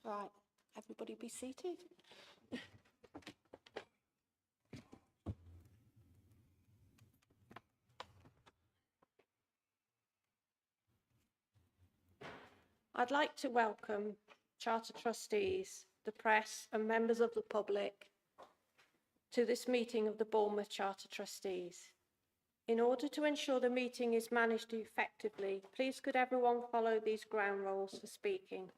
Right, everybody be seated. I'd like to welcome Charter Trustees, the press and members of the public to this meeting of the Bournemouth Charter Trustees. In order to ensure the meeting is managed effectively, please could everyone follow these ground rules for speaking.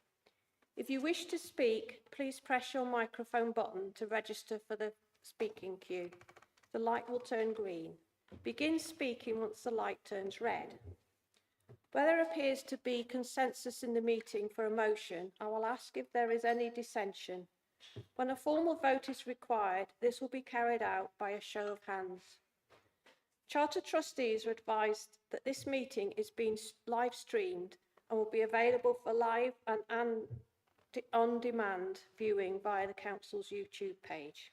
If you wish to speak, please press your microphone button to register for the speaking queue. The light will turn green. Begin speaking once the light turns red. Where there appears to be consensus in the meeting for a motion, I will ask if there is any dissension. When a formal vote is required, this will be carried out by a show of hands. Charter Trustees are advised that this meeting is being live streamed and will be available for live and on-demand viewing via the Council's YouTube page.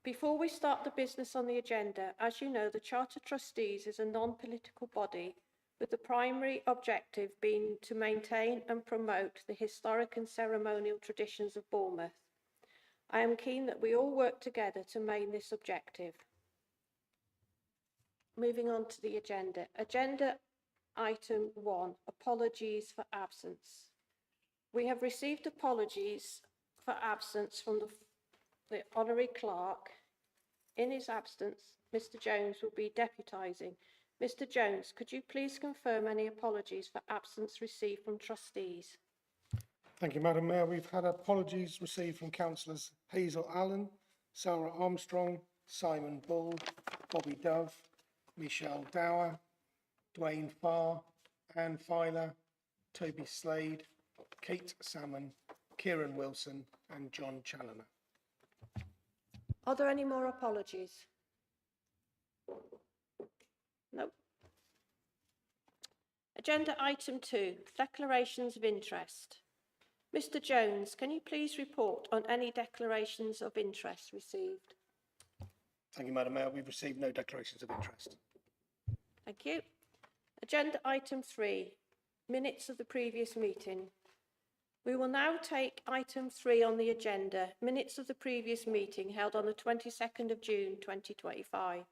Before we start the business on the agenda, as you know, the Charter Trustees is a non-political body with the primary objective being to maintain and promote the historic and ceremonial traditions of Bournemouth. I am keen that we all work together to maintain this objective. Moving on to the agenda. Agenda item 1, apologies for absence. We have received apologies for absence from the Honorary Clerk. In his absence, Mr. Jones will be deputising. Mr. Jones, could you please confirm any apologies for absence received from trustees? Thank you, Madam Mayor. We've had apologies received from councillors Hazel Allen, Sarah Armstrong, Simon Bull, Bobby Dove, Michelle Dower, Dwayne Farr, Anne Filer, Toby Slade, Kate Salmon, Kieran Wilson and John Challoner. Are there any more apologies? No. Agenda item 2, declarations of interest. Mr. Jones, can you please report on any declarations of interest received? Thank you, Madam Mayor. We've received no declarations of interest. Thank you. Agenda item 3, minutes of the previous meeting. We will now take item 3 on the agenda, minutes of the previous meeting held on the 22nd of June 2025.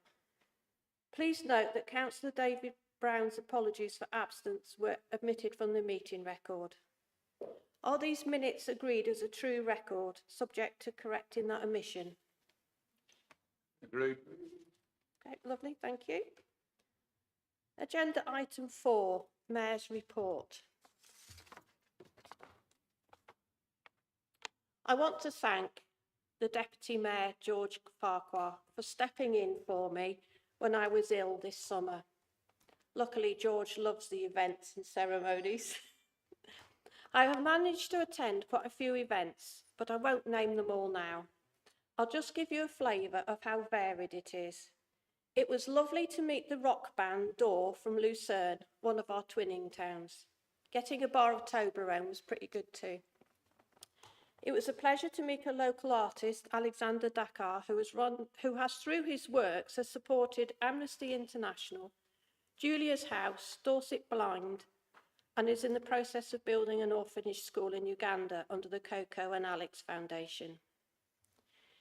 Please note that Councillor David Brown's apologies for absence were omitted from the meeting record. Are these minutes agreed as a true record, subject to correcting that omission? Agreed. Okay, lovely, thank you. Agenda item 4, Mayor's report. I want to thank the Deputy Mayor, George Farquhar, for stepping in for me when I was ill this summer. Luckily, George loves the events and ceremonies. I have managed to attend quite a few events, but I won't name them all now. I'll just give you a flavour of how varied it is. It was lovely to meet the rock band Door from Lucerne, one of our twinning towns. Getting a bar of Toblerone was pretty good too. It was a pleasure to meet a local artist, Alexander Dakar, who has through his works has supported Amnesty International, Julia's House, Dorset Blind, and is in the process of building an orphanage school in Uganda under the Coco and Alex Foundation.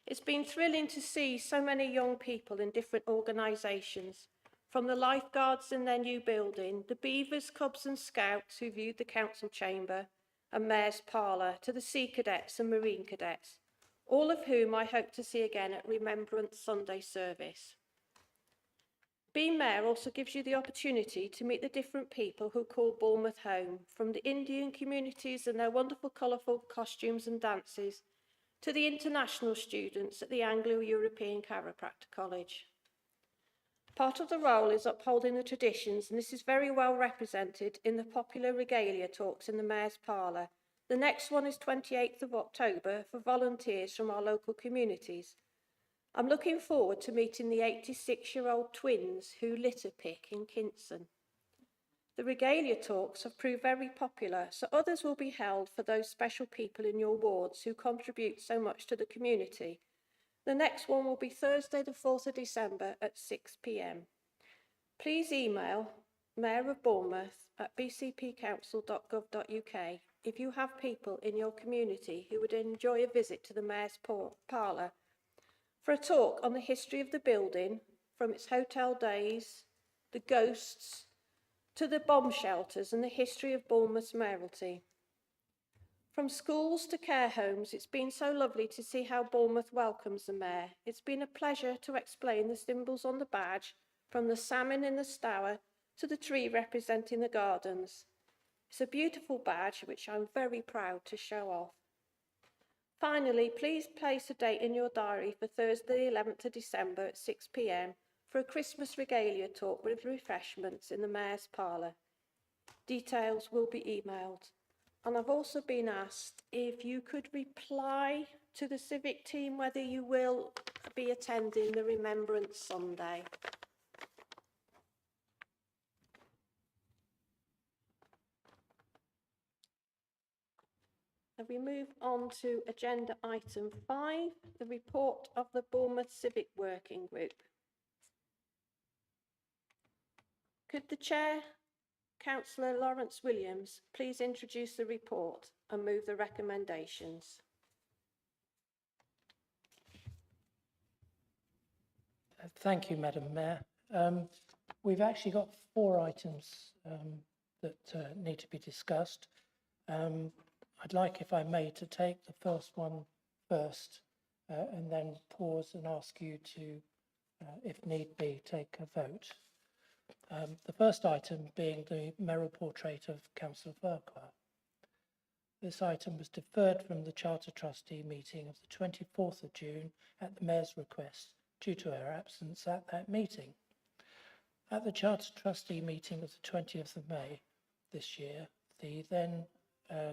It's been thrilling to see so many young people in different organisations, from the lifeguards in their new building, the Beavers, Cubs and Scouts who viewed the council chamber and Mayor's Parlour, to the Sea Cadets and Marine Cadets, all of whom I hope to see again at Remembrance Sunday service. Being Mayor also gives you the opportunity to meet the different people who call Bournemouth home, from the Indian communities and their wonderful colourful costumes and dances, to the international students at the Anglo-European Chiropractor College. Part of the role is upholding the traditions, and this is very well represented in the popular regalia talks in the Mayor's Parlour. The next one is 28th of October for volunteers from our local communities. I'm looking forward to meeting the 86-year-old twins who litter pick in Kinson. The regalia talks have proved very popular, so others will be held for those special people in your wards who contribute so much to the community. The next one will be Thursday the 4th of December at 6 p.m. Please email mayorofbournemouth@bcpcouncil.gov.uk if you have people in your community who would enjoy a visit to the Mayor's Parlour for a talk on the history of the building, from its hotel days, the ghosts, to the bomb shelters and the history of Bournemouth's mayoralty. From schools to care homes, it's been so lovely to see how Bournemouth welcomes the Mayor. It's been a pleasure to explain the symbols on the badge, from the salmon in the stour to the tree representing the gardens. It's a beautiful badge which I'm very proud to show off. Finally, please place a date in your diary for Thursday, 11th of December at 6 p.m. for a Christmas regalia talk with refreshments in the Mayor's Parlour. Details will be emailed. And I've also been asked if you could reply to the civic team whether you will be attending the Remembrance Sunday. And we move on to agenda item 5, the report of the Bournemouth Civic Working Group. Could the Chair, Councillor Lawrence Williams, please introduce the report and move the recommendations? Thank you, Madam Mayor. We've actually got 4 items that need to be discussed. I'd like, if I may, to take the first one first and then pause and ask you to, if need be, take a vote. The first item being the mayoral portrait of Councillor Farquhar. This item was deferred from the Charter Trustee meeting of the 24th of June at the Mayor's request due to her absence at that meeting. At the Charter Trustee meeting of the 20th of May this year, the then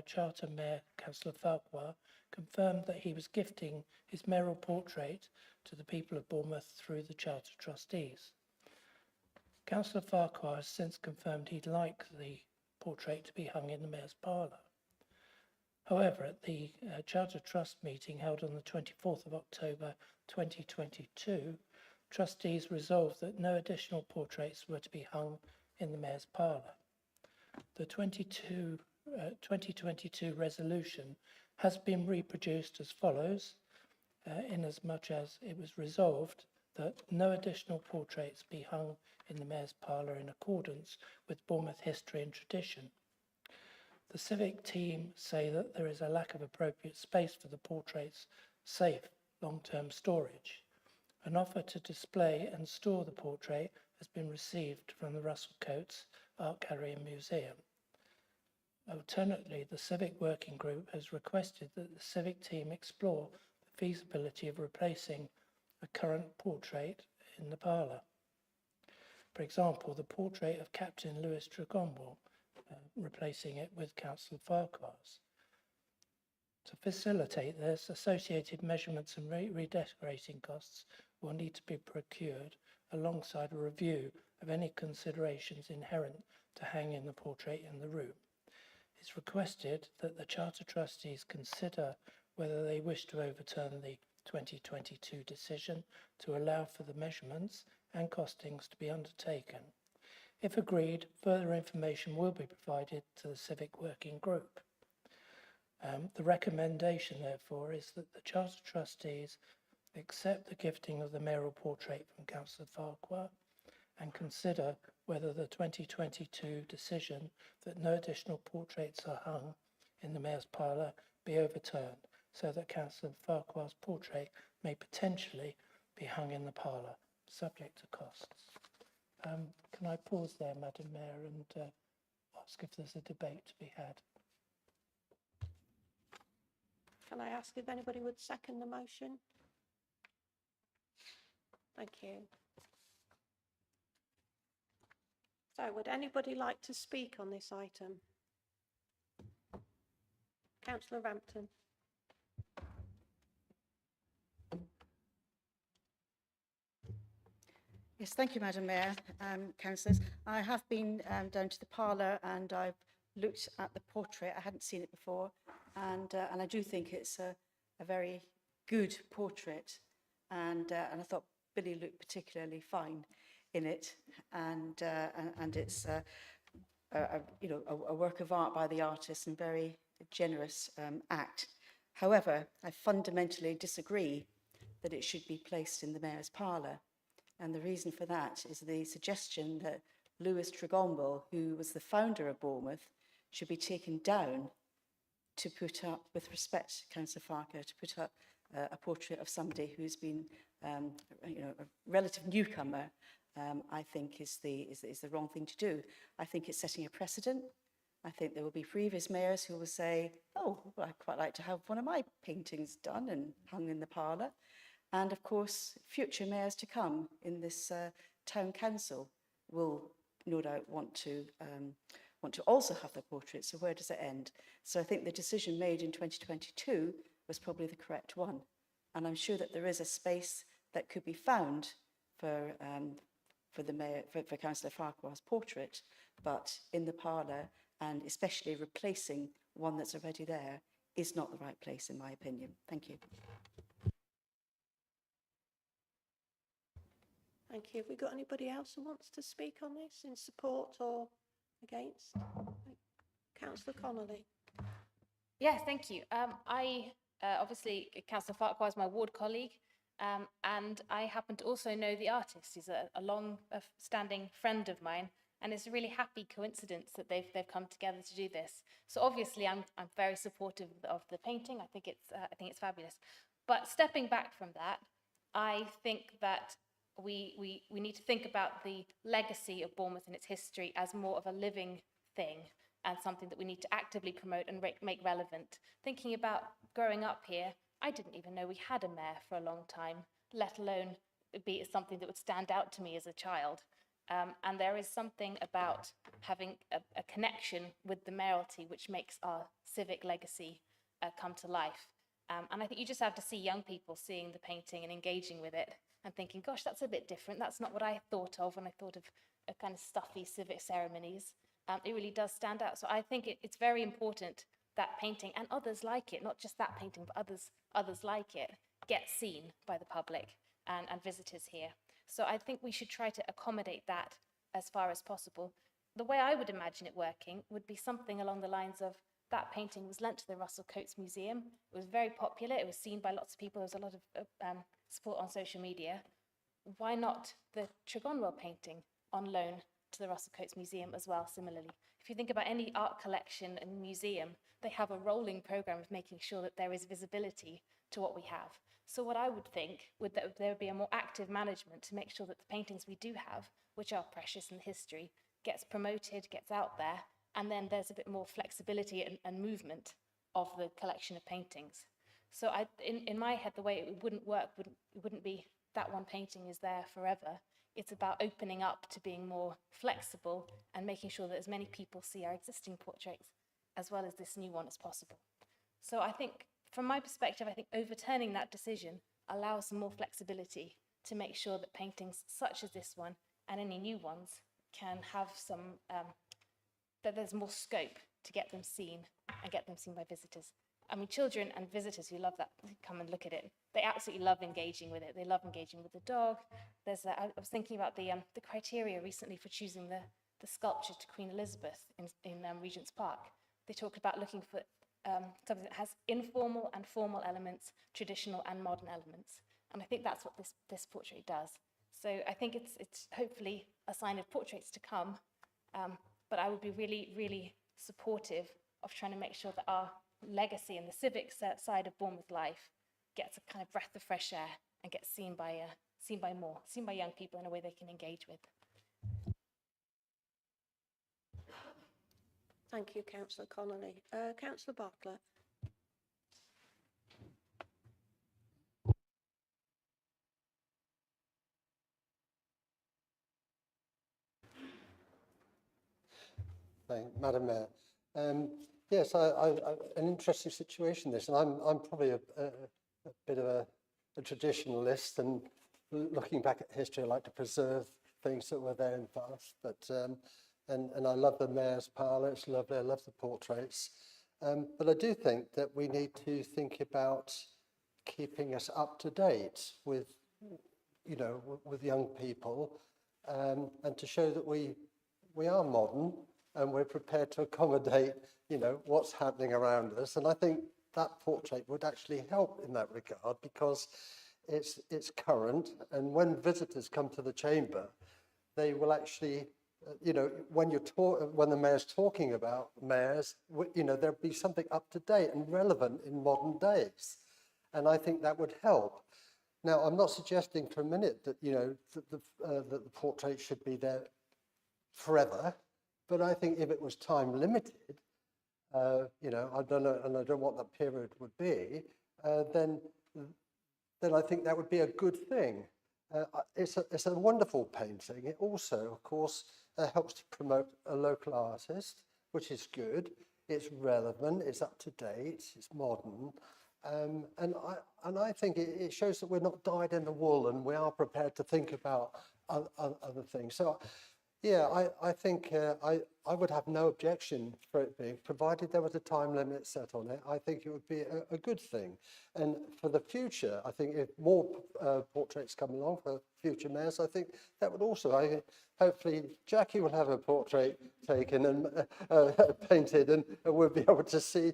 Charter Mayor, Councillor Farquhar, confirmed that he was gifting his mayoral portrait to the people of Bournemouth through the Charter Trustees. Councillor Farquhar has since confirmed he'd like the portrait to be hung in the Mayor's Parlour. However, at the Charter Trust meeting held on the 24th of October 2022, trustees resolved that no additional portraits were to be hung in the Mayor's Parlour. The 2022 resolution has been reproduced as follows, inasmuch as it was resolved that no additional portraits be hung in the Mayor's Parlour in accordance with Bournemouth history and tradition. The civic team say that there is a lack of appropriate space for the portrait's safe long-term storage. An offer to display and store the portrait has been received from the Russell Coates Art Gallery and Museum. Alternately, the Civic Working Group has requested that the civic team explore the feasibility of replacing a current portrait in the parlour. For example, the portrait of Captain Lewis Tregonwell, replacing it with Councillor Farquhar's. To facilitate this, associated measurements and redecorating costs will need to be procured alongside a review of any considerations inherent to hanging the portrait in the room. It's requested that the Charter Trustees consider whether they wish to overturn the 2022 decision to allow for the measurements and costings to be undertaken. If agreed, further information will be provided to the Civic Working Group. The recommendation, therefore, is that the Charter Trustees accept the gifting of the mayoral portrait from Councillor Farquhar and consider whether the 2022 decision that no additional portraits are hung in the Mayor's Parlour be overturned, so that Councillor Farquhar's portrait may potentially be hung in the parlour, subject to costs. Can I pause there, Madam Mayor, and ask if there's a debate to be had? Can I ask if anybody would second the motion? Thank you. So, would anybody like to speak on this item? Councillor Rampton. Yes, thank you, Madam Mayor, councillors. I have been down to the parlour and I've looked at the portrait. I hadn't seen it before, and I do think it's a very good portrait, and I thought Billy looked particularly fine in it, and it's a work of art by the artist, and generous act. However, I fundamentally disagree that it should be placed in the mayor's parlour. And the reason for that is the suggestion that Lewis Tregonwell, who was the founder of Bournemouth, should be taken down to put up, with respect, Councillor Farker, to put up a portrait of somebody who's been, you know, a relative newcomer, I think is the wrong thing to do. I think it's setting a precedent. I think there will be previous mayors who will say, oh, well, I'd quite like to have one of my paintings done and hung in the parlour. And of course, future mayors to come in this town council will no doubt want to also have their portraits. So where does it end? So I think the decision made in 2022 was probably the correct one. And I'm sure that there is a space that could be found for the mayor, for Councillor Farquhar's portrait, but in the parlour, and especially replacing one that's already there, is not the right place, in my opinion. Thank you. Thank you. Have we got anybody else who wants to speak on this in support or against? Councillor Connolly. Yeah, thank you. Obviously, Councillor Farquhar is my ward colleague, and I happen to also know the artist. He's a long-standing friend of mine, and it's a really happy coincidence that they've come together to do this. So obviously, I'm very supportive of the painting. I think it's fabulous. But stepping back from that, I think that we need to think about the legacy of Bournemouth and its history as more of a living thing, and something that we need to actively promote and make relevant. Thinking about growing up here, I didn't even know we had a mayor for a long time, let alone be something that would stand out to me as a child. And there is something about having a connection with the mayoralty which makes our civic legacy come to life. And I think you just have to see young people seeing the painting and engaging with it and thinking, gosh, that's a bit different. That's not what I thought of when I thought of a kind of stuffy civic ceremonies. It really does stand out. So I think it's very important that painting and others like it, not just that painting, but others like it, get seen by the public and visitors here. So I think we should try to accommodate that as far as possible. The way I would imagine it working would be something along the lines of that painting was lent to the Russell Coates Museum. It was very popular. It was seen by lots of people. There was a lot of support on social media. Why not the Tregonwell painting on loan to the Russell Coates Museum as well, similarly? If you think about any art collection and museum, they have a rolling programme of making sure that there is visibility to what we have. So what I would think would that there would be a more active management to make sure that the paintings we do have, which are precious in history, gets promoted, gets out there, and then there's a bit more flexibility and movement of the collection of paintings. So in my head, the way it wouldn't work wouldn't be that one painting is there forever. It's about opening up to being more flexible and making sure that as many people see our existing portraits as well as this new one as possible. So I think, from my perspective, I think overturning that decision allows some more flexibility to make sure that paintings such as this one and any new ones can have some, that there's more scope to get them seen and get them seen by visitors. I mean, children and visitors who love that, come and look at it. They absolutely love engaging with it. They love engaging with the dog. I was thinking about the criteria recently for choosing the sculpture to Queen Elizabeth in Regent's Park. They talked about looking for something that has informal and formal elements, traditional and modern elements. And I think that's what this portrait does. So I think it's hopefully a sign of portraits to come. But I would be really, really supportive of trying to make sure that our legacy and the civic side of Bournemouth life gets a kind of breath of fresh air and gets seen by young people in a way they can engage with. Thank you, Councillor Connolly. Councillor Bartlett. Madam Mayor. Yes, an interesting situation this, and I'm probably a bit of a traditionalist, and looking back at history, I like to preserve things that were there in the past. But and I love the Mayor's Parlour; it's lovely. I love the portraits, but I do think that we need to think about keeping us up to date with, you know, with young people, and to show that we are modern. and we're prepared to accommodate, you know, what's happening around us. And I think that portrait would actually help in that regard, because it's current, and when visitors come to the chamber, they will actually, you know, when the mayor's talking about mayors, you know, there'll be something up to date and relevant in modern days, and I think that would help. Now, I'm not suggesting for a minute that, you know, that the portrait should be there forever, but I think if it was time limited, you know, I don't know, and I don't know what that period would be, then I think that would be a good thing. It's a wonderful painting. It also, of course, helps to promote a local artist, which is good. It's relevant, it's up to date, it's modern. And I think it shows that we're not dyed in the wool, and we are prepared to think about other things. So, yeah, I think I would have no objection for it being, provided there was a time limit set on it. I think it would be a good thing. And for the future, I think if more portraits come along for future mayors, I think that would also, hopefully Jackie will have a portrait taken and painted, and we'll be able to see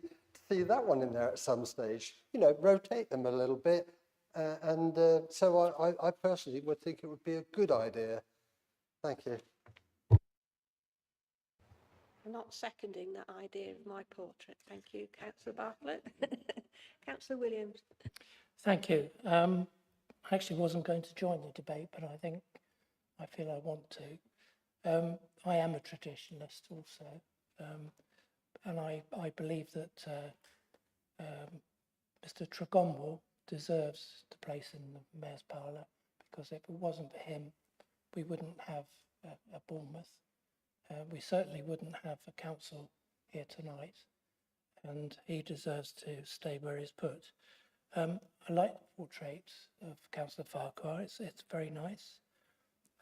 that one in there at some stage. You know, rotate them a little bit. So I personally would think it would be a good idea. Thank you. I'm not seconding that idea of my portrait. Thank you, Councillor Bartlett. Councillor Williams. Thank you. I actually wasn't going to join the debate, but I feel I want to. I am a traditionalist also, and I believe that Mr. Tregonwell deserves the place in the Mayor's Parlour, because if it wasn't for him, we wouldn't have a Bournemouth. We certainly wouldn't have a council here tonight, and he deserves to stay where he's put. I like the portrait of Councillor Farquhar. It's very nice,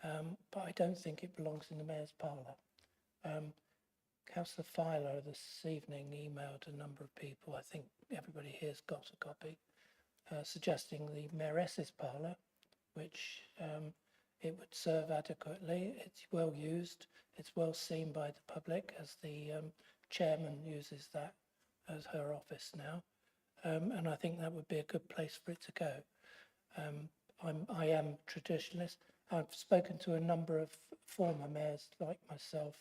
but I don't think it belongs in the Mayor's Parlour. Councillor Filer this evening emailed a number of people, I think everybody here's got a copy, suggesting the Mayoress's Parlour, which it would serve adequately. It's well used, it's well seen by the public, as the chairman uses that as her office now. And I think that would be a good place for it to go. I am traditionalist. I've spoken to a number of former mayors like myself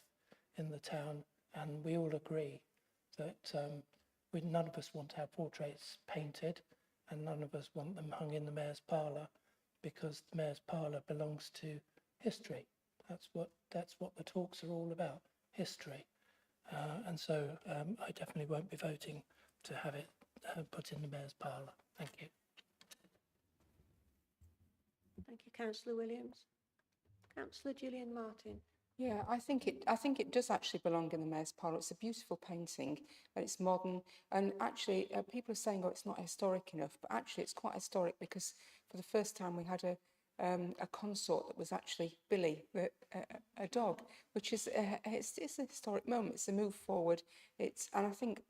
in the town, and we all agree that none of us want to have portraits painted, and none of us want them hung in the Mayor's Parlour, because the Mayor's Parlour belongs to history. That's what the talks are all about, history. And so I definitely won't be voting to have it put in the Mayor's Parlour. Thank you. Thank you, Councillor Williams. Councillor Gillian Martin. Yeah, I think it does actually belong in the Mayor's Parlour. It's a beautiful painting, and it's modern. And actually, people are saying, "Oh, it's not historic enough," but actually, it's quite historic, because for the first time we had a consort that was actually Billy, a dog, which is it's a historic moment. It's a move forward. And I think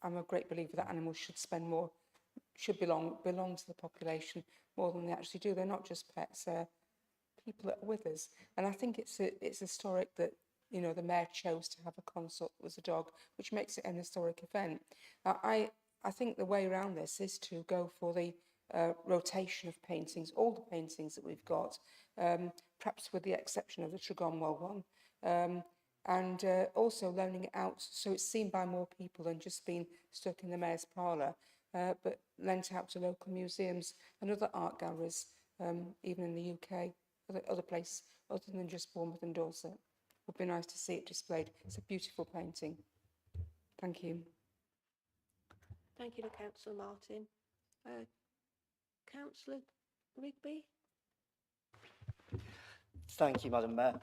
I'm a great believer that animals should belong to the population more than they actually do. They're not just pets. People that are with us, and I think it's historic that, you know, the mayor chose to have a consort that was a dog, which makes it an historic event. I think the way around this is to go for the rotation of paintings, all the paintings that we've got, perhaps with the exception of the Tregonwell one, and also loaning it out so it's seen by more people than just being stuck in the Mayor's Parlour, but lent out to local museums and other art galleries, even in the UK. Other place other than just Bournemouth and Dorset. It would be nice to see it displayed. It's a beautiful painting. Thank you. Thank you to Councillor Martin. Councillor Rigby. Thank you, Madam Mayor.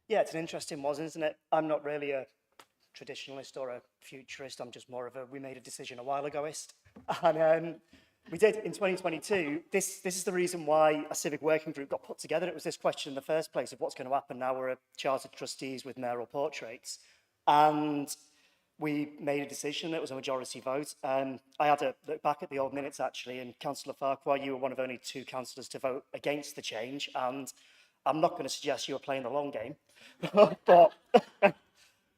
Yeah, it's an interesting one, isn't it? I'm not really a traditionalist or a futurist. I'm just more of we made a decision a while agoist. And we did in 2022. This is the reason why a civic working group got put together. It was this question in the first place of what's going to happen now we're a chartered trustees with mayoral portraits. And we made a decision. It was a majority vote. I had to look back at the old minutes, actually, and Councillor Farquhar, you were one of only 2 councillors to vote against the change. And I'm not going to suggest you were playing the long game, but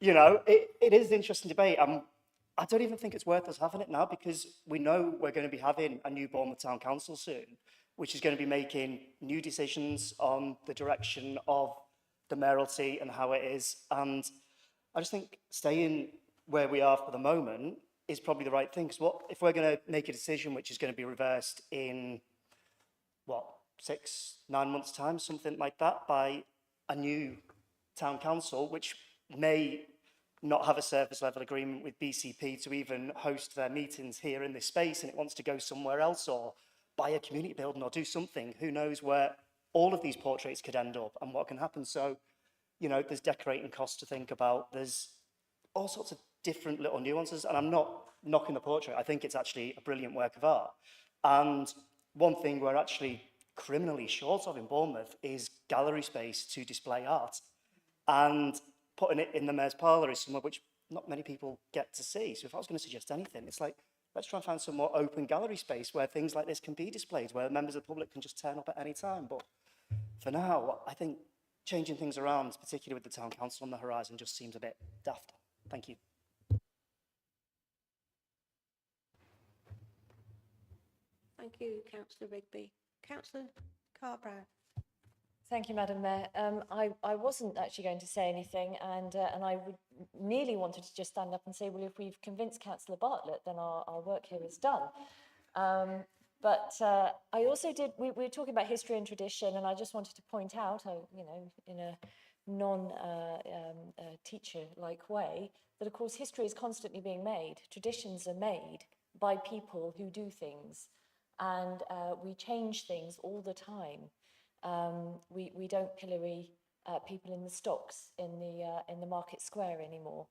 you know, it is an interesting debate. I don't even think it's worth us having it now because we know we're going to be having a new Bournemouth Town Council soon, which is going to be making new decisions on the direction of the mayoralty and how it is. And I just think staying where we are for the moment is probably the right thing. Because if we're going to make a decision which is going to be reversed in, 6-9 months' time, something like that, by a new town council, which may not have a surface level agreement with BCP to even host their meetings here in this space, and it wants to go somewhere else or buy a community building or do something, who knows where all of these portraits could end up and what can happen. So, you know, there's decorating costs to think about. There's all sorts of different little nuances, and I'm not knocking the portrait. I think it's actually a brilliant work of art. And one thing we're actually criminally short of in Bournemouth is gallery space to display art. And putting it in the mayor's parlour is somewhere which not many people get to see. So if I was going to suggest anything, it's like, let's try and find some more open gallery space where things like this can be displayed, where members of the public can just turn up at any time. But for now, I think changing things around, particularly with the town council on the horizon, just seems a bit daft. Thank you. Thank you, Councillor Rigby. Councillor Carr-Brown. Thank you, Madam Mayor. I wasn't actually going to say anything, and I would nearly wanted to just stand up and say, well, if we've convinced Councillor Bartlett, then our work here is done. But I also did, we were talking about history and tradition, and I just wanted to point out, you know, in a non-teacher-like way, that of course history is constantly being made. Traditions are made by people who do things, and we change things all the time. We don't pillory people in the stocks in the market square anymore.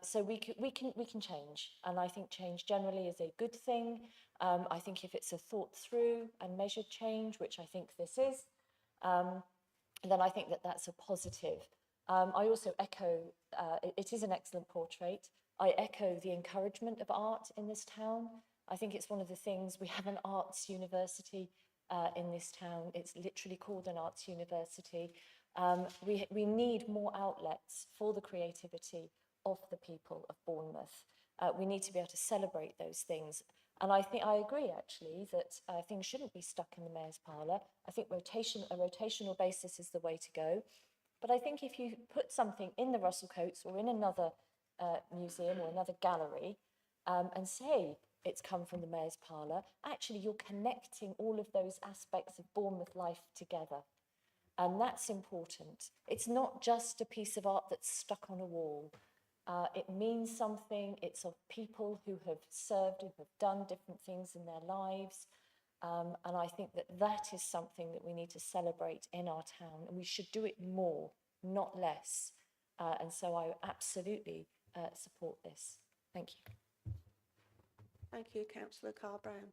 So we can change, and I think change generally is a good thing. I think if it's a thought through and measured change, which I think this is, then I think that that's a positive. I also echo, it is an excellent portrait. I echo the encouragement of art in this town. I think it's one of the things, we have an arts university in this town. It's literally called an arts university. We need more outlets for the creativity of the people of Bournemouth. We need to be able to celebrate those things. And I think I agree, actually, that things shouldn't be stuck in the mayor's parlour. I think a rotational basis is the way to go. But I think if you put something in the Russell Coates or in another museum or another gallery and say it's come from the mayor's parlour, actually you're connecting all of those aspects of Bournemouth life together. And that's important. It's not just a piece of art that's stuck on a wall. It means something. It's of people who have served, who have done different things in their lives. And I think that that is something that we need to celebrate in our town, and we should do it more, not less. And so I absolutely support this. Thank you. Thank you, Councillor Carr-Brown.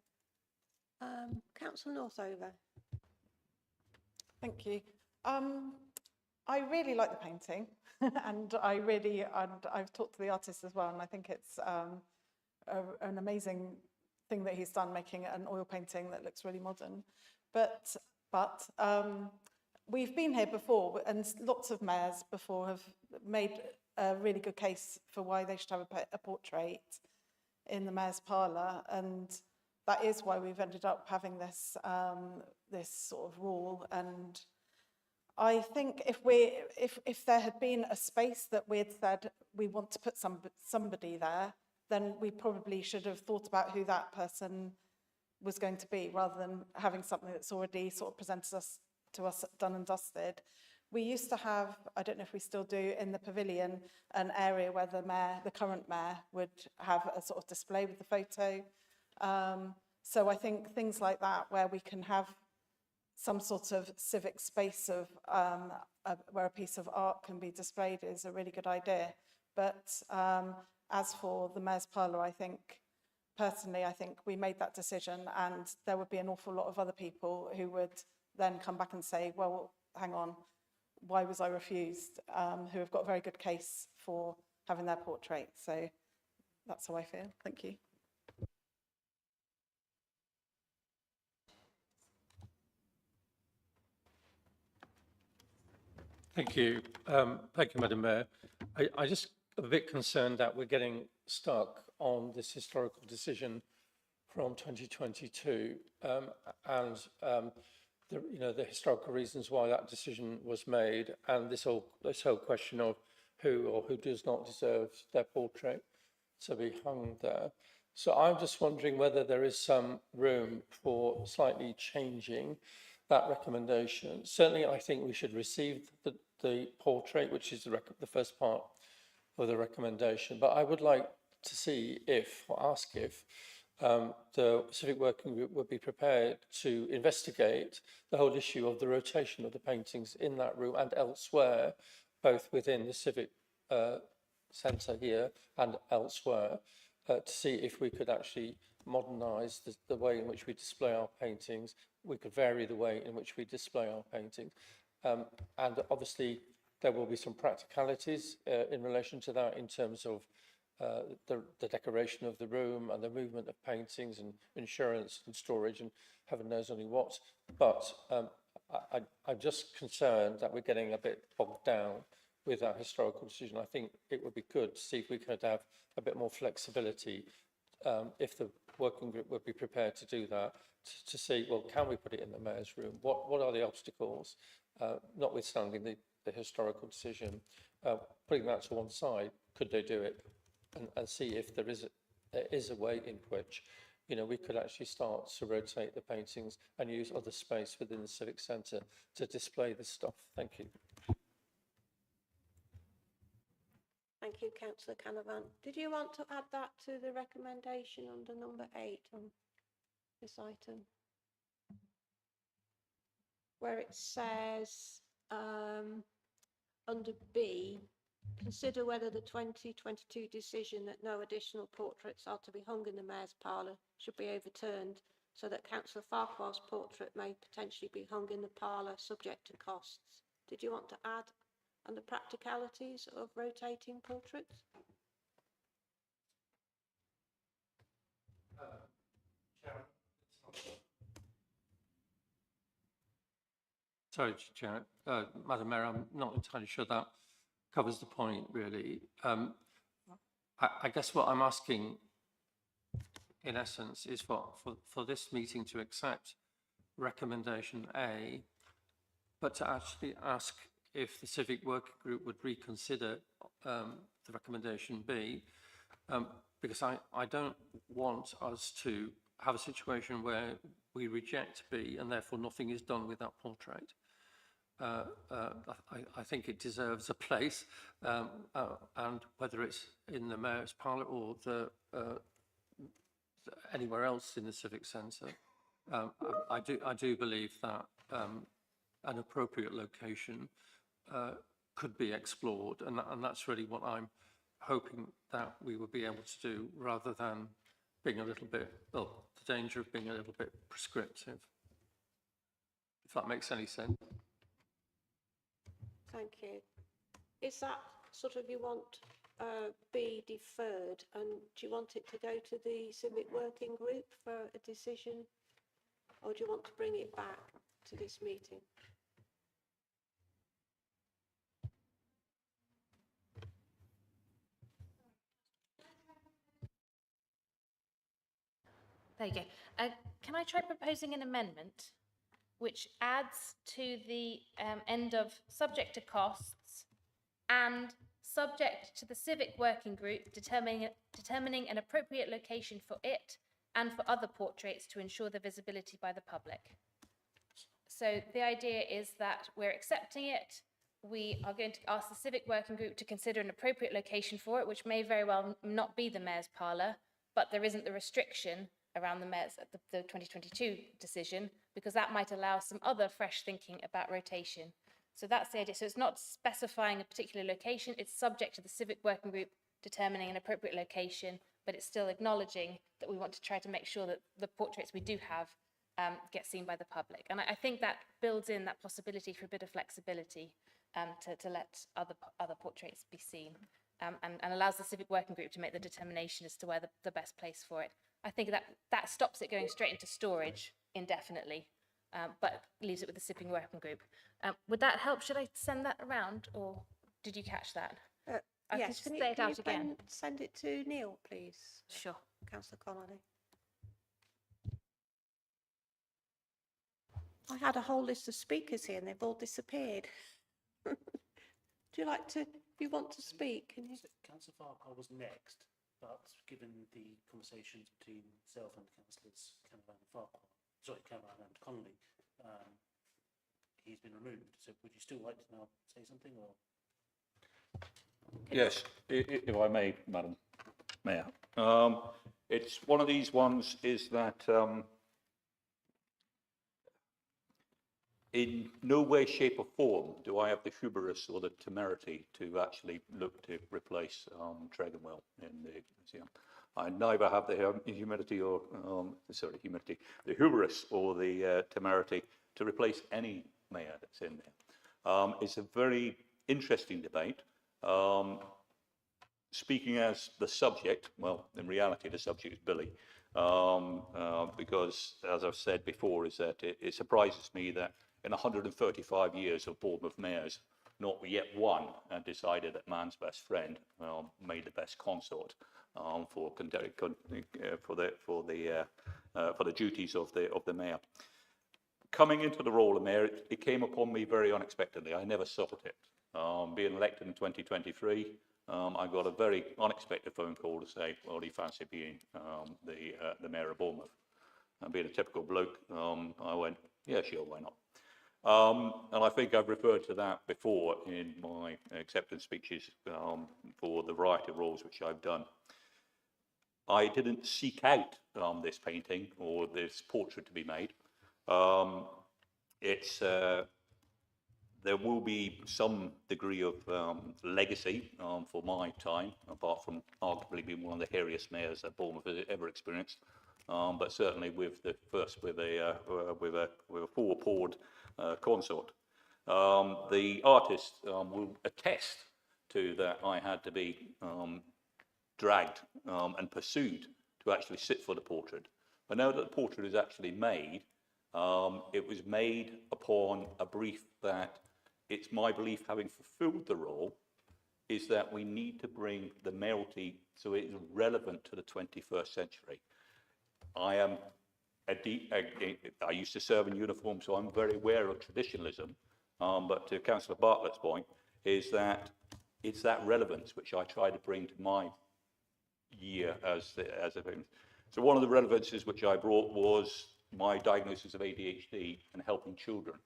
Councillor Northover. Thank you. I really like the painting, and I've talked to the artist as well, and I think it's an amazing thing that he's done, making an oil painting that looks really modern. But we've been here before, and lots of mayors before have made a really good case for why they should have a portrait in the mayor's parlour, and that is why we've ended up having this this sort of rule. And I think if there had been a space that we had said we want to put somebody there, then we probably should have thought about who that person was going to be, rather than having something that's already sort of presented to us done and dusted. We used to have, I don't know if we still do, in the pavilion, an area where the current mayor would have a sort of display with the photo. So I think things like that, where we can have some sort of civic space of where a piece of art can be displayed, is a really good idea. But as for the mayor's parlour, I think, personally, I think we made that decision, and there would be an awful lot of other people who would then come back and say, well, hang on, why was I refused? Who have got a very good case for having their portrait. So that's how I feel. Thank you. Thank you. Thank you, Madam Mayor. I just a bit concerned that we're getting stuck on this historical decision from 2022 and the historical reasons why that decision was made, and this whole question of who or who does not deserve their portrait to be hung there. So I'm just wondering whether there is some room for slightly changing that recommendation. Certainly, I think we should receive the portrait, which is the first part of the recommendation. But I would like to see if, or ask if, the Civic Working Group would be prepared to investigate the whole issue of the rotation of the paintings in that room and elsewhere, both within the Civic Centre here and elsewhere, to see if we could actually modernise the way in which we display our paintings. We could vary the way in which we display our paintings. And obviously, there will be some practicalities in relation to that in terms of the decoration of the room and the movement of paintings and insurance and storage and heaven knows only what. But I'm just concerned that we're getting a bit bogged down with that historical decision. I think it would be good to see if we could have a bit more flexibility if the working group would be prepared to do that, to see, well, can we put it in the mayor's room? What are the obstacles, notwithstanding the historical decision? Putting that to one side, could they do it? And see if there is a way in which, we could actually start to rotate the paintings and use other space within the Civic Centre to display this stuff. Thank you. Thank you, Councillor Canavan. Did you want to add that to the recommendation under number 8 on this item? Where it says, under B, consider whether the 2022 decision that no additional portraits are to be hung in the Mayor's Parlour should be overturned so that Councillor Farquhar's portrait may potentially be hung in the parlour subject to costs. Did you want to add and the practicalities of rotating portraits? Sorry, Chair. Madam Mayor, I'm not entirely sure that covers the point, really. I guess what I'm asking, in essence, is for this meeting to accept recommendation A, but to actually ask if the Civic Working Group would reconsider the recommendation B, because I don't want us to have a situation where we reject B and therefore nothing is done with that portrait. I think it deserves a place, and whether it's in the Mayor's Parlour or anywhere else in the Civic Centre, I do believe that an appropriate location could be explored, and that's really what I'm hoping that we will be able to do, rather than being a little bit, well, the danger of being a little bit prescriptive, if that makes any sense. Thank you. Is that sort of, you want B deferred, and do you want it to go to the Civic Working Group for a decision, or do you want to bring it back to this meeting? There you go. Can I try proposing an amendment which adds to the end of subject to costs and subject to the Civic Working Group determining an appropriate location for it and for other portraits to ensure their visibility by the public? So the idea is that we're accepting it. We are going to ask the Civic Working Group to consider an appropriate location for it, which may very well not be the Mayor's Parlour, but there isn't the restriction around the the 2022 decision, because that might allow some other fresh thinking about rotation. So that's the idea. So it's not specifying a particular location, it's subject to the Civic Working Group determining an appropriate location, but it's still acknowledging that we want to try to make sure that the portraits we do have get seen by the public. And I think that builds in that possibility for a bit of flexibility to let other portraits be seen, and allows the Civic Working Group to make the determination as to where the best place for it. I think that stops it going straight into storage indefinitely, but leaves it with the Civic Working Group. Would that help? Should I send that around, or did you catch that? I can Yes, just say it out again. Send it to Neil, please, Sure. Councillor Connolly. I had a whole list of speakers here and they've all disappeared. Do you like to, if you want to speak, can you? Councillor Farquhar was next, but given the conversations between self and councillors Canavan and Farquhar, sorry, Canavan and Connolly, he's been removed. So would you still like to now say something, or? Yes, if I may, Madam Mayor. It's one of these ones is that in no way, shape or form do I have the hubris or the temerity to actually look to replace Tregenwell in the museum. I neither have the humility or, the hubris or the temerity to replace any mayor that's in there. It's a very interesting debate. Speaking as the subject, well, in reality, the subject is Billy, because, as I've said before, is that it surprises me that in 135 years of Bournemouth mayors, not yet one decided that man's best friend made the best consort for the duties of the mayor. Coming into the role of mayor, it came upon me very unexpectedly. I never sought it. Being elected in 2023, I got a very unexpected phone call to say, well, do you fancy being the mayor of Bournemouth? And being a typical bloke, I went, yeah, sure, why not? And I think I've referred to that before in my acceptance speeches for the variety of roles which I've done. I didn't seek out this painting or this portrait to be made. There will be some degree of legacy for my time, apart from arguably being one of the hairiest mayors that Bournemouth has ever experienced. But certainly with a four-pawed consort. The artist will attest to that I had to be dragged and pursued to actually sit for the portrait. But now that the portrait is actually made, it was made upon a brief that it's my belief, having fulfilled the role, is that we need to bring the mayoralty so it is relevant to the 21st century. I used to serve in uniform, so I'm very aware of traditionalism. But to Councillor Bartlett's point, is that it's that relevance which I try to bring to my year as a thing. So one of the relevances which I brought was my diagnosis of ADHD and helping children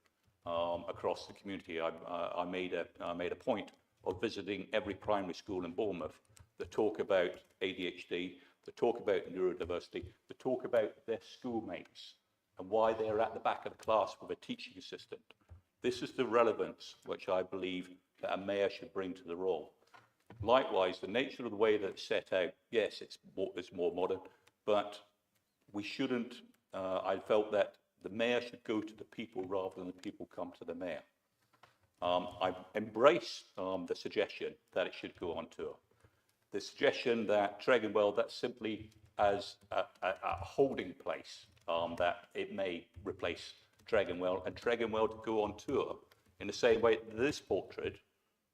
across the community. I made a point of visiting every primary school in Bournemouth that talk about ADHD, that talk about neurodiversity, that talk about their schoolmates and why they're at the back of the class with a teaching assistant. This is the relevance which I believe that a mayor should bring to the role. Likewise, the nature of the way that it's set out, yes, it's more modern, but we shouldn't, I felt that the mayor should go to the people rather than the people come to the mayor. I embrace the suggestion that it should go on tour. The suggestion that Tregenwell, that's simply as a holding place, that it may replace Tregenwell, and Tregenwell to go on tour in the same way that this portrait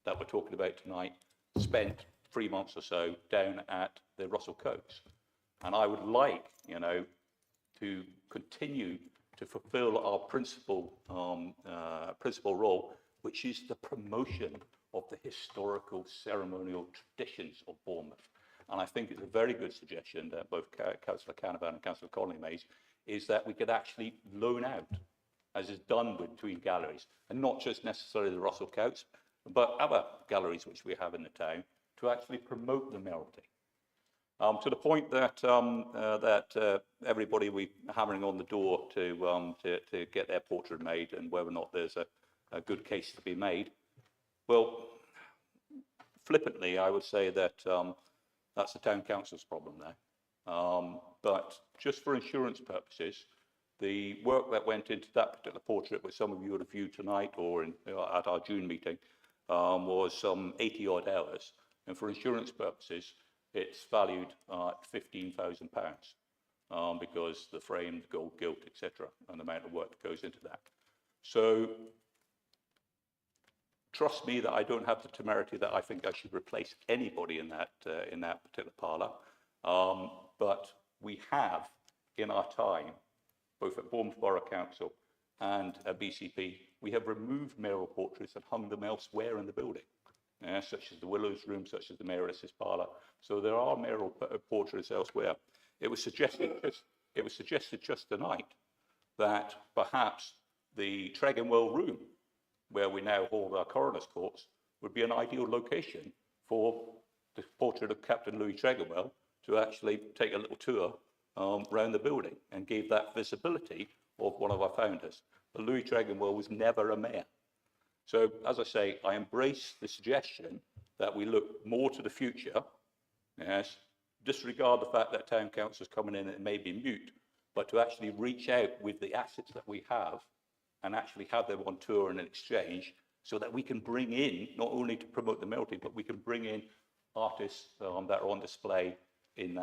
that we're talking about tonight spent 3 months or so down at the Russell Coats. And I would like, to continue to fulfill our principal role, which is the promotion of the historical ceremonial traditions of Bournemouth. And I think it's a very good suggestion that both Councillor Canavan and Councillor Connolly made, is that we could actually loan out, as is done between galleries, and not just necessarily the Russell Coats, but other galleries which we have in the town, to actually promote the mayoralty. To the point that everybody we hammering on the door to get their portrait made, and whether or not there's a good case to be made. Well, flippantly, I would say that that's the town council's problem there. But just for insurance purposes, the work that went into that particular portrait, which some of you would have viewed tonight or at our June meeting, was some 80 odd hours. And for insurance purposes, it's valued at £15,000 because the frame, the gold gilt, etc., and the amount of work that goes into that. So trust me that I don't have the temerity that I think I should replace anybody in that particular parlour. But we have, in our time, both at Bournemouth Borough Council and at BCP, we have removed mayoral portraits and hung them elsewhere in the building, such as the Willows Room, such as the Mayoress's Parlour. So there are mayoral portraits elsewhere. It was suggested just tonight that perhaps the Tregenwell Room, where we now hold our coroner's courts, would be an ideal location for the portrait of Captain Louis Tregenwell to actually take a little tour around the building and give that visibility of one of our founders. But Louis Tregenwell was never a mayor. So, as I say, I embrace the suggestion that we look more to the future, yes, disregard the fact that town council's coming in and it may be mute, but to actually reach out with the assets that we have and actually have them on tour and in exchange, so that we can bring in, not only to promote the melting, but we can bring in artists that are on display in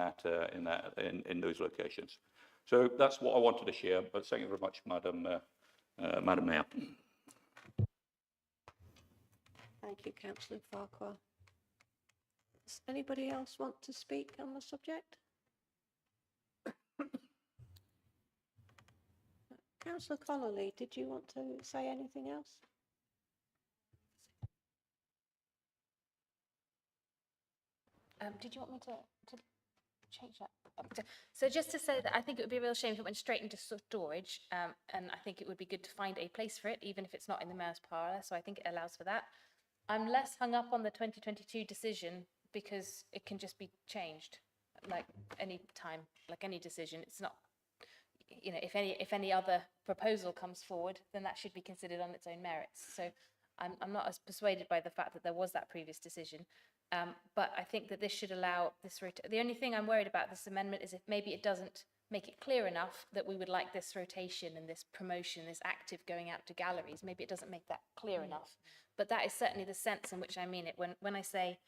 those locations. So that's what I wanted to share. But thank you very much, Madam Mayor. Thank you, Councillor Farquhar. Does anybody else want to speak on the subject? Councillor Connolly, did you want to say anything else? Did you want me to change that? So just to say that I think it would be a real shame if it went straight into storage, and I think it would be good to find a place for it, even if it's not in the mayor's parlour. So I think it allows for that. I'm less hung up on the 2022 decision because it can just be changed, like any time, like any decision. It's not, you know, if any other proposal comes forward, then that should be considered on its own merits. So I'm not as persuaded by the fact that there was that previous decision. But I think that this should allow this. The only thing I'm worried about this amendment is if maybe it doesn't make it clear enough that we would like this rotation and this promotion, this active going out to galleries. Maybe it doesn't make that clear enough. But that is certainly the sense in which I mean it. When I say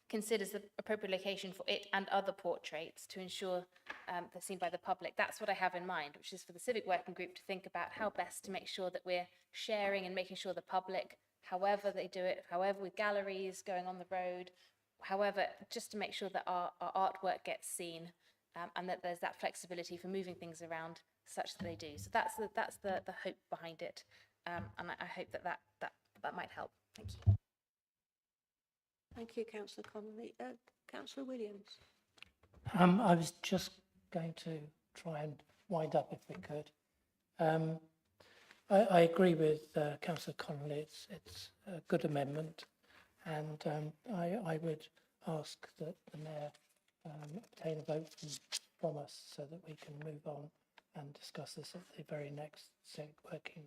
considers the appropriate location for it and other portraits to ensure they're seen by the public, that's what I have in mind, which is for the Civic Working Group to think about how best to make sure that we're sharing and making sure the public, however they do it, however with galleries going on the road, however, just to make sure that our artwork gets seen and that there's that flexibility for moving things around such that they do. So that's the hope behind it, and I hope that might help. Thank you. Thank you, Councillor Connolly. Councillor Williams. I was just going to try and wind up if we could. I agree with Councillor Connolly. It's a good amendment, and I would ask that the Mayor obtain a vote from us so that we can move on and discuss this at the very next Civic Working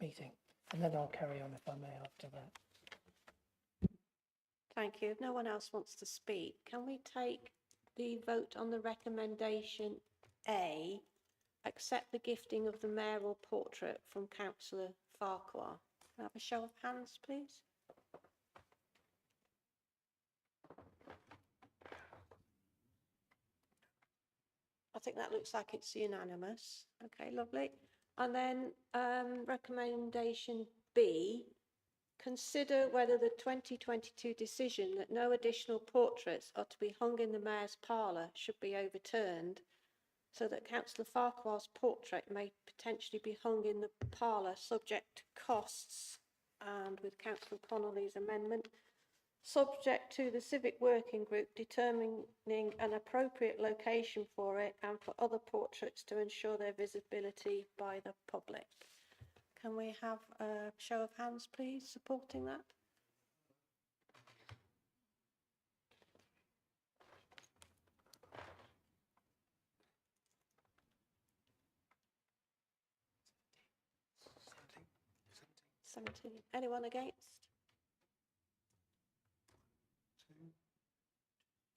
meeting. And then I'll carry on, if I may, after that. Thank you. If no one else wants to speak, can we take the vote on the recommendation A, accept the gifting of the mayoral portrait from Councillor Farquhar? Can I have a show of hands, please? I think that looks like it's unanimous. Okay, lovely. And then recommendation B, consider whether the 2022 decision that no additional portraits are to be hung in the Mayor's parlour should be overturned, so that Councillor Farquhar's portrait may potentially be hung in the parlour subject to costs, and with Councillor Connolly's amendment, subject to the Civic Working Group determining an appropriate location for it and for other portraits to ensure their visibility by the public. Can we have a show of hands, please, supporting that? Anyone against?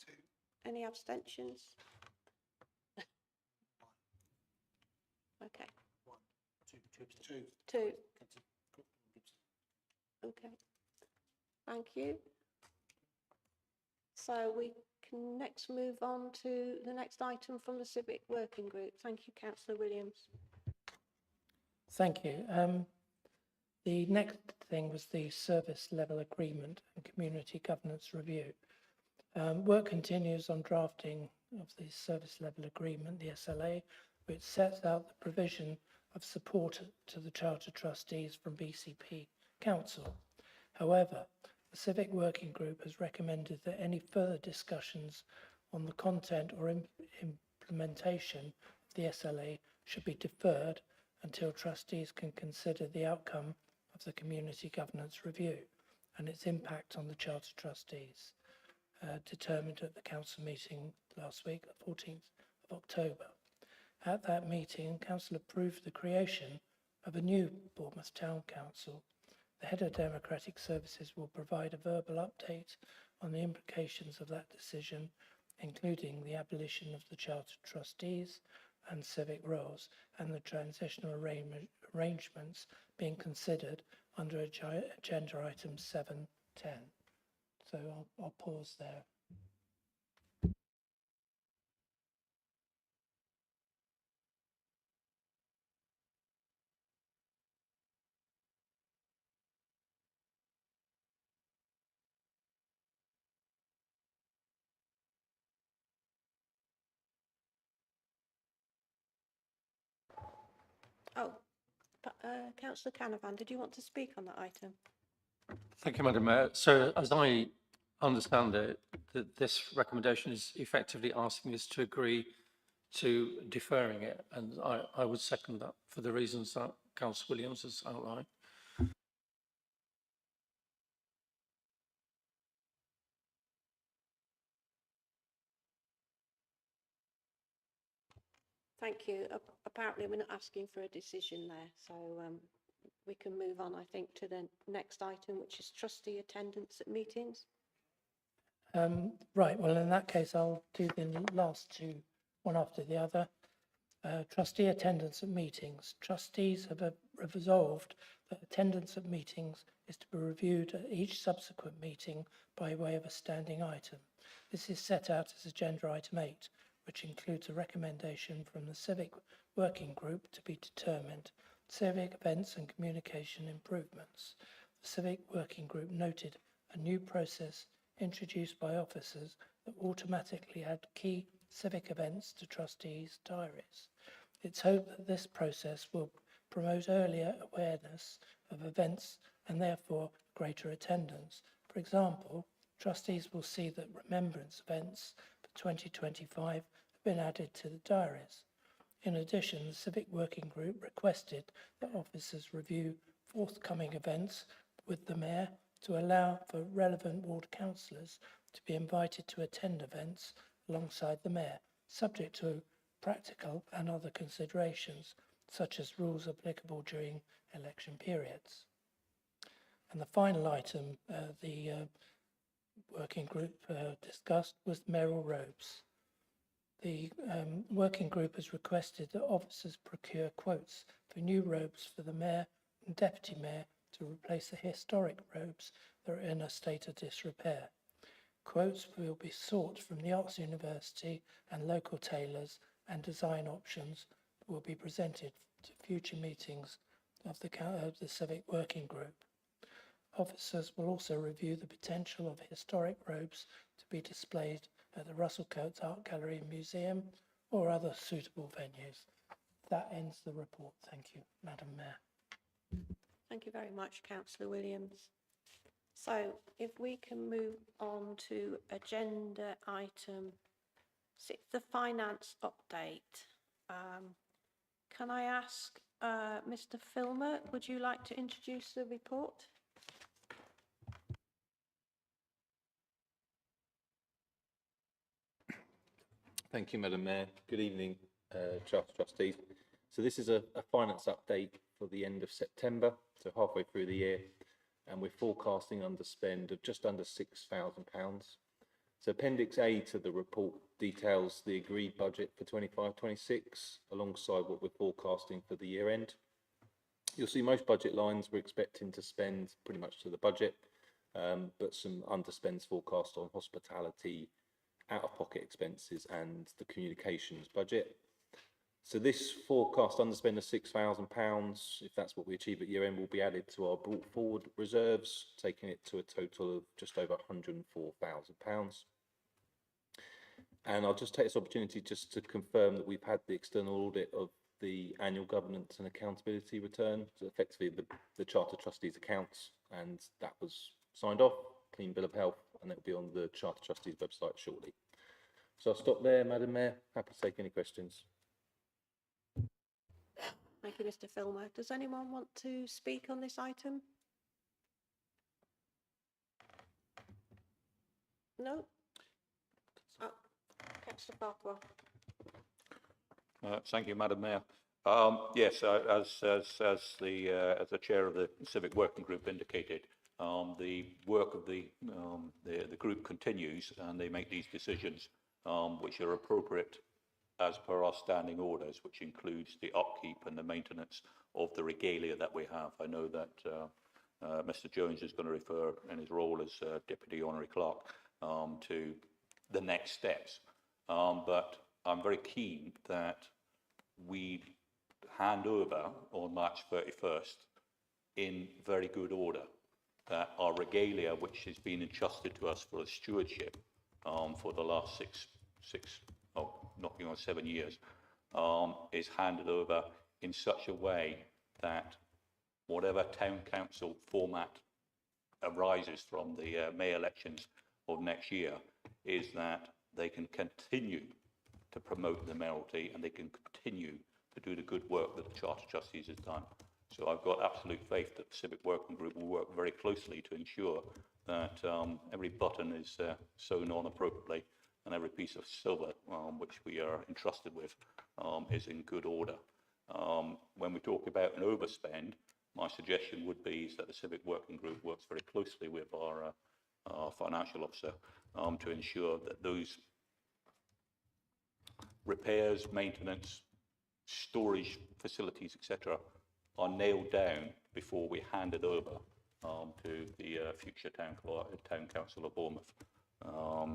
Two. Any abstentions? Okay. Two. Okay. Thank you. So we can next move on to the next item from the Civic Working Group. Thank you, Councillor Williams. Thank you. The next thing was the service level agreement and community governance review. Work continues on drafting of the service level agreement, the SLA, which sets out the provision of support to the Charter Trustees from BCP Council. However, the Civic Working Group has recommended that any further discussions on the content or implementation of the SLA should be deferred until trustees can consider the outcome of the community governance review and its impact on the Charter Trustees, determined at the council meeting last week, the 14th of October. At that meeting, council approved the creation of a new Bournemouth Town Council. The head of Democratic Services will provide a verbal update on the implications of that decision, including the abolition of the Charter Trustees and civic roles and the transitional arrangements being considered under agenda item 7.10. So I'll pause there. Oh, Councillor Canavan, did you want to speak on that item? Thank you, Madam Mayor. So as I understand it, this recommendation is effectively asking us to agree to deferring it, and I would second that for the reasons that Councillor Williams has outlined. Thank you. Apparently we're not asking for a decision there, so we can move on, I think, to the next item, which is trustee attendance at meetings. Right, well, in that case, I'll do the last two, one after the other. Trustee attendance at meetings. Trustees have resolved that attendance at meetings is to be reviewed at each subsequent meeting by way of a standing item. This is set out as agenda item 8, which includes a recommendation from the Civic Working Group to be determined, civic events and communication improvements. The Civic Working Group noted a new process introduced by officers that automatically add key civic events to trustees' diaries. It's hoped that this process will promote earlier awareness of events and therefore greater attendance. For example, trustees will see that remembrance events for 2025 have been added to the diaries. In addition, the Civic Working Group requested that officers review forthcoming events with the Mayor to allow for relevant ward councillors to be invited to attend events alongside the Mayor, subject to practical and other considerations, such as rules applicable during election periods. And the final item the working group discussed was mayoral robes. The working group has requested that officers procure quotes for new robes for the Mayor and Deputy Mayor to replace the historic robes that are in a state of disrepair. Quotes will be sought from the Arts University and local tailors, and design options will be presented to future meetings of the Civic Working Group. Officers will also review the potential of historic robes to be displayed at the Russell Coates Art Gallery and Museum or other suitable venues. That ends the report. Thank you, Madam Mayor. Thank you very much, Councillor Williams. So if we can move on to agenda item 6, the finance update. Can I ask Mr. Filmer, would you like to introduce the report? Thank you, Madam Mayor. Good evening, Charter Trustees. So this is a finance update for the end of September, so halfway through the year, and we're forecasting underspend of just under £6,000. So Appendix A to the report details the agreed budget for 25-26 alongside what we're forecasting for the year end. You'll see most budget lines we're expecting to spend pretty much to the budget, but some underspends forecast on hospitality, out-of-pocket expenses and the communications budget. So this forecast underspend of £6,000, if that's what we achieve at year end, will be added to our brought forward reserves, taking it to a total of just over £104,000. And I'll just take this opportunity just to confirm that we've had the external audit of the annual governance and accountability return, so effectively the Charter Trustees accounts, and that was signed off, clean bill of health, and it'll be on the Charter Trustees website shortly. So I'll stop there, Madam Mayor. Happy to take any questions. Thank you, Mr. Filmer. Does anyone want to speak on this item? No? Oh, Councillor Farquhar. Thank you, Madam Mayor. Yes, as the chair of the Civic Working Group indicated, the work of the group continues, and they make these decisions which are appropriate as per our standing orders, which includes the upkeep and the maintenance of the regalia that we have. I know that Mr. Jones is going to refer in his role as Deputy Honorary Clerk to the next steps. But I'm very keen that we hand over on March 31st in very good order, that our regalia, which has been entrusted to us for a stewardship for the last knocking on 7 years, is handed over in such a way that whatever town council format arises from the May elections of next year, is that they can continue to promote the mayoralty and they can continue to do the good work that the Charter Trustees has done. So I've got absolute faith that the Civic Working Group will work very closely to ensure that every button is sewn on appropriately, and every piece of silver which we are entrusted with is in good order. When we talk about an overspend, my suggestion would be is that the Civic Working Group works very closely with our financial officer to ensure that those repairs, maintenance, storage facilities, etc., are nailed down before we hand it over to the future town council of Bournemouth.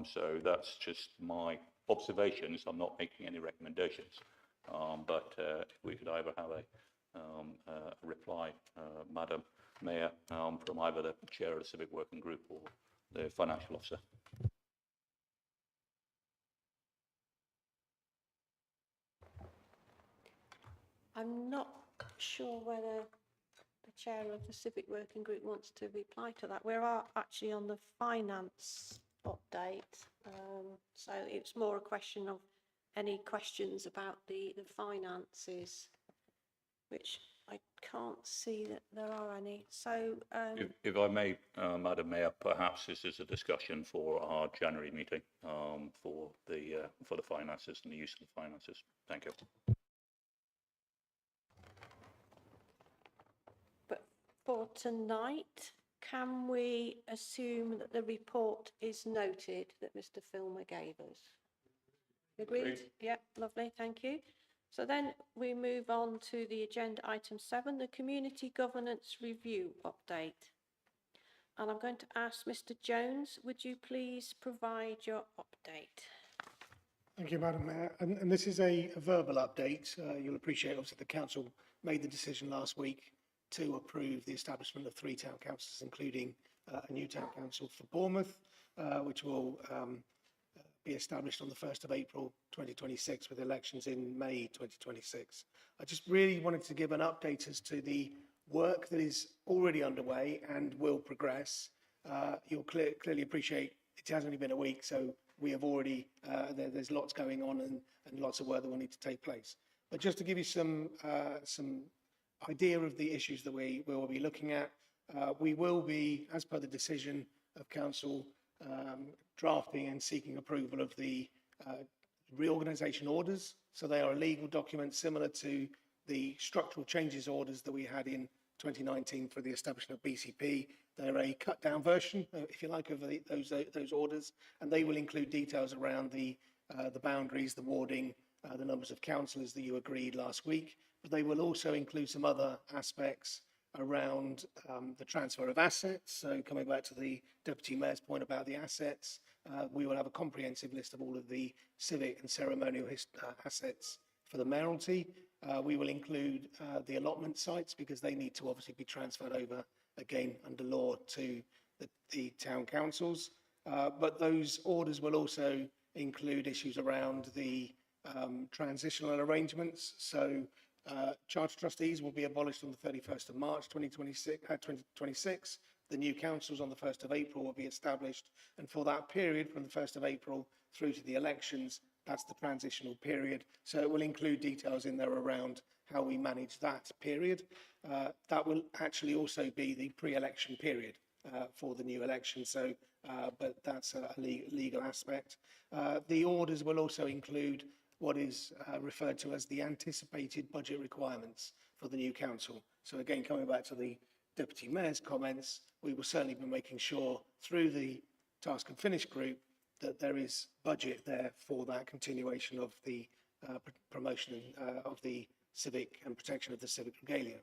So that's just my observations. I'm not making any recommendations, but if we could either have a reply, Madam Mayor, from either the chair of the Civic Working Group or the financial officer. I'm not sure whether the chair of the Civic Working Group wants to reply to that. We're actually on the finance update, so it's more a question of any questions about the finances, which I can't see that there are any. So, if I may, Madam Mayor, perhaps this is a discussion for our January meeting for the finances and the use of the finances. Thank you. but for tonight, can we assume that the report is noted that Mr. Filmer gave us? Agreed? Yeah, lovely, thank you. So then we move on to the agenda item 7, the Community Governance Review update. And I'm going to ask Mr. Jones, would you please provide your update? Thank you, Madam Mayor. And this is a verbal update. You'll appreciate, obviously, the council made the decision last week to approve the establishment of 3 town councils, including a new town council for Bournemouth, which will be established on the 1st of April 2026 with elections in May 2026. I just really wanted to give an update as to the work that is already underway and will progress. You'll clearly appreciate it has only been a week, so we have already, there's lots going on and lots of work that will need to take place. But just to give you some idea of the issues that we will be looking at, we will be, as per the decision of council, drafting and seeking approval of the reorganisation orders. So they are a legal document similar to the structural changes orders that we had in 2019 for the establishment of BCP. They're a cut down version, if you like, of those orders, and they will include details around the boundaries, the warding, the numbers of councillors that you agreed last week. But they will also include some other aspects around the transfer of assets. So coming back to the Deputy Mayor's point about the assets, we will have a comprehensive list of all of the civic and ceremonial assets for the mayoralty. We will include the allotment sites because they need to obviously be transferred over again under law to the town councils. But those orders will also include issues around the transitional arrangements. So charter trustees will be abolished on the 31st of March 2026. The new councils on the 1st of April will be established. And for that period, from the 1st of April through to the elections, that's the transitional period. So it will include details in there around how we manage that period. That will actually also be the pre-election period for the new election. So, but that's a legal aspect. The orders will also include what is referred to as the anticipated budget requirements for the new council. So again, coming back to the Deputy Mayor's comments, we will certainly be making sure through the Task and Finish group that there is budget there for that continuation of the promotion of the civic and protection of the civic regalia.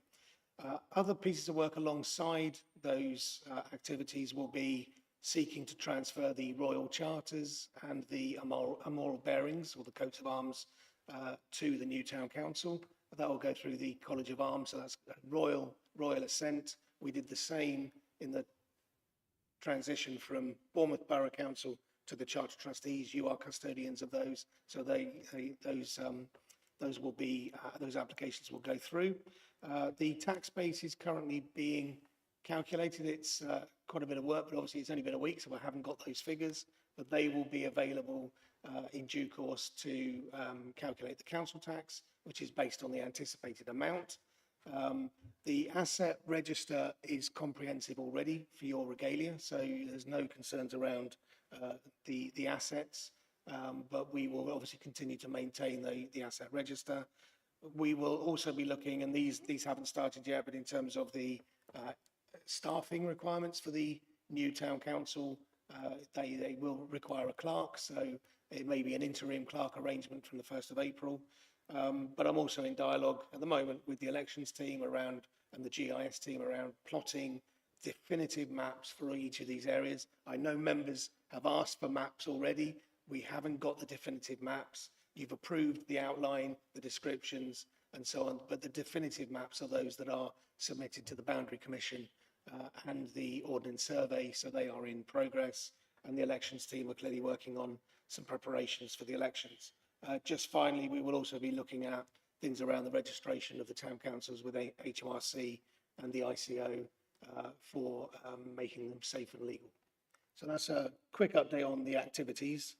Other pieces of work alongside those activities will be seeking to transfer the royal charters and the armorial bearings or the coats of arms to the new town council. That will go through the College of Arms, so that's royal assent. We did the same in the transition from Bournemouth Borough Council to the Charter Trustees. You are custodians of those, so those will be those applications will go through. The tax base is currently being calculated. It's quite a bit of work, but obviously it's only been a week, so I haven't got those figures. But they will be available in due course to calculate the council tax, which is based on the anticipated amount. The asset register is comprehensive already for your regalia, so there's no concerns around the assets, but we will obviously continue to maintain the asset register. We will also be looking, and these haven't started yet, but in terms of the staffing requirements for the new town council, they will require a clerk, so it may be an interim clerk arrangement from the 1st of April. But I'm also in dialogue at the moment with the elections team around and the GIS team around plotting definitive maps for each of these areas. I know members have asked for maps already. We haven't got the definitive maps. You've approved the outline, the descriptions and so on, but the definitive maps are those that are submitted to the Boundary Commission and the Ordnance Survey, so they are in progress, and the elections team are clearly working on some preparations for the elections. Just finally, we will also be looking at things around the registration of the town councils with HMRC and the ICO for making them safe and legal. So that's a quick update on the activities.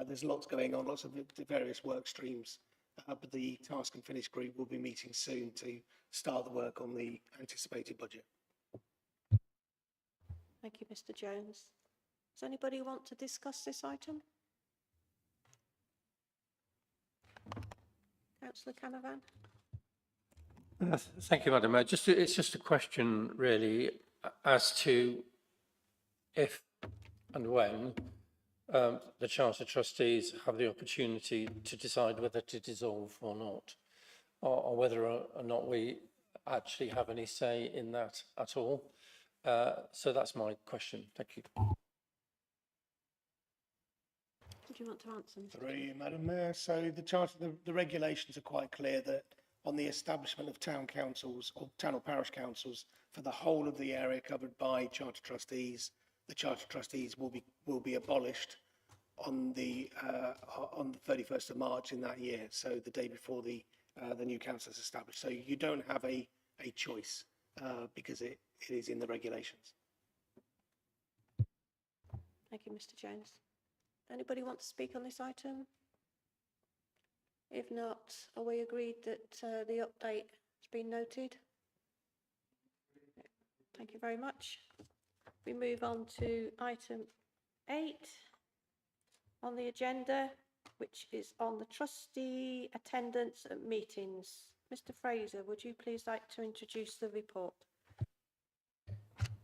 There's lots going on, lots of various work streams, but the Task and Finish group will be meeting soon to start the work on the anticipated budget. Thank you, Mr. Jones. Does anybody want to discuss this item? Councillor Canavan. Thank you, Madam Mayor. It's just a question, really, as to if and when the Charter Trustees have the opportunity to decide whether to dissolve or not, or whether or not we actually have any say in that at all. So that's my question. Thank you. Do you want to answer, Mr. Through you, Madam Mayor. So the charter, the regulations are quite clear that on the establishment of town councils or town or parish councils for the whole of the area covered by Charter Trustees, the Charter Trustees will be abolished on the 31st of March in that year. So the day before the new council is established. So you don't have a choice because it is in the regulations. Thank you, Mr. Jones. Anybody want to speak on this item? If not, are we agreed that the update has been noted? Thank you very much. We move on to item 8 on the agenda, which is on the trustee attendance at meetings. Mr. Fraser, would you please like to introduce the report?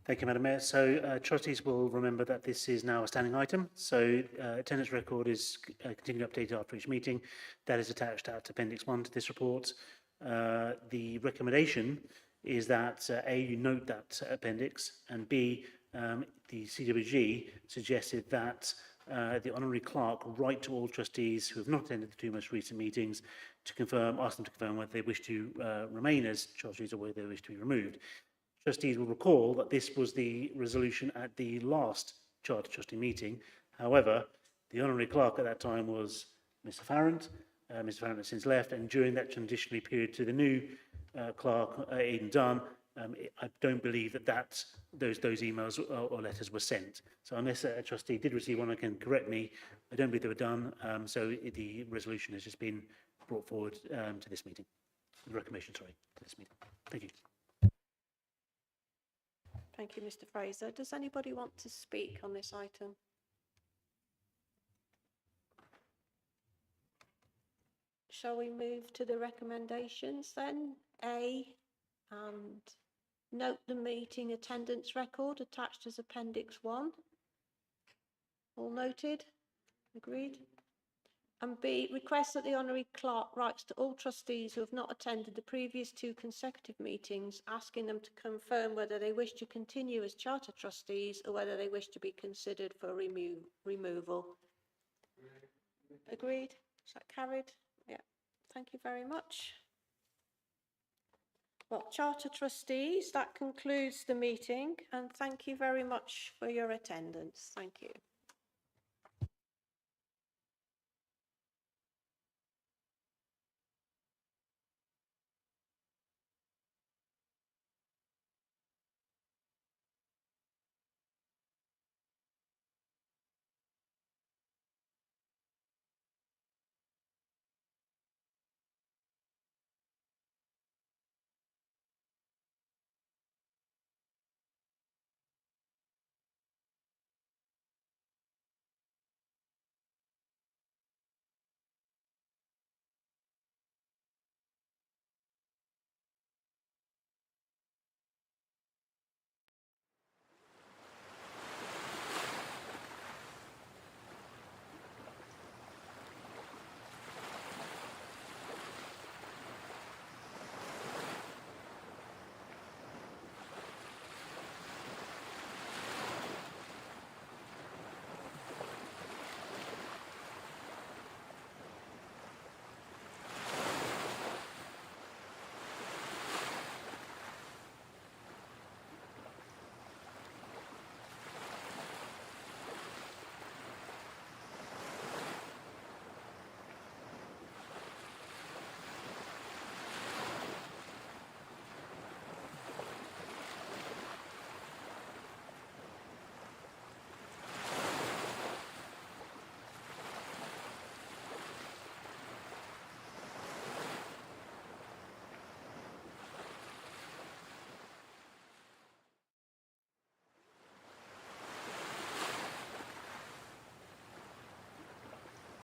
Thank you, Madam Mayor. So trustees will remember that this is now a standing item. So attendance record is continually updated after each meeting. That is attached at Appendix 1 to this report. The recommendation is that A, you note that appendix, and B, the CWG suggested that the honorary clerk write to all trustees who have not attended the two most recent meetings to ask them to confirm whether they wish to remain as trustees or whether they wish to be removed. Trustees will recall that this was the resolution at the last Charter Trustee meeting. However, the honorary clerk at that time was Mr. Farrant. Mr. Farrant has since left, and during that transitionary period to the new clerk, Aidan Dunn, I don't believe that those emails or letters were sent. So unless a trustee did receive one and can correct me, I don't believe they were done. So the resolution has just been brought forward to this meeting. The recommendation, sorry, to this meeting. Thank you. Thank you, Mr. Fraser. Does anybody want to speak on this item? Shall we move to the recommendations then? A, and note the meeting attendance record attached as Appendix 1. All noted? Agreed? And B, request that the honorary clerk writes to all trustees who have not attended the previous 2 consecutive meetings, asking them to confirm whether they wish to continue as charter trustees or whether they wish to be considered for removal. Agreed? Is that carried? Yeah. Thank you very much. Well, charter trustees, that concludes the meeting, and thank you very much for your attendance. Thank you.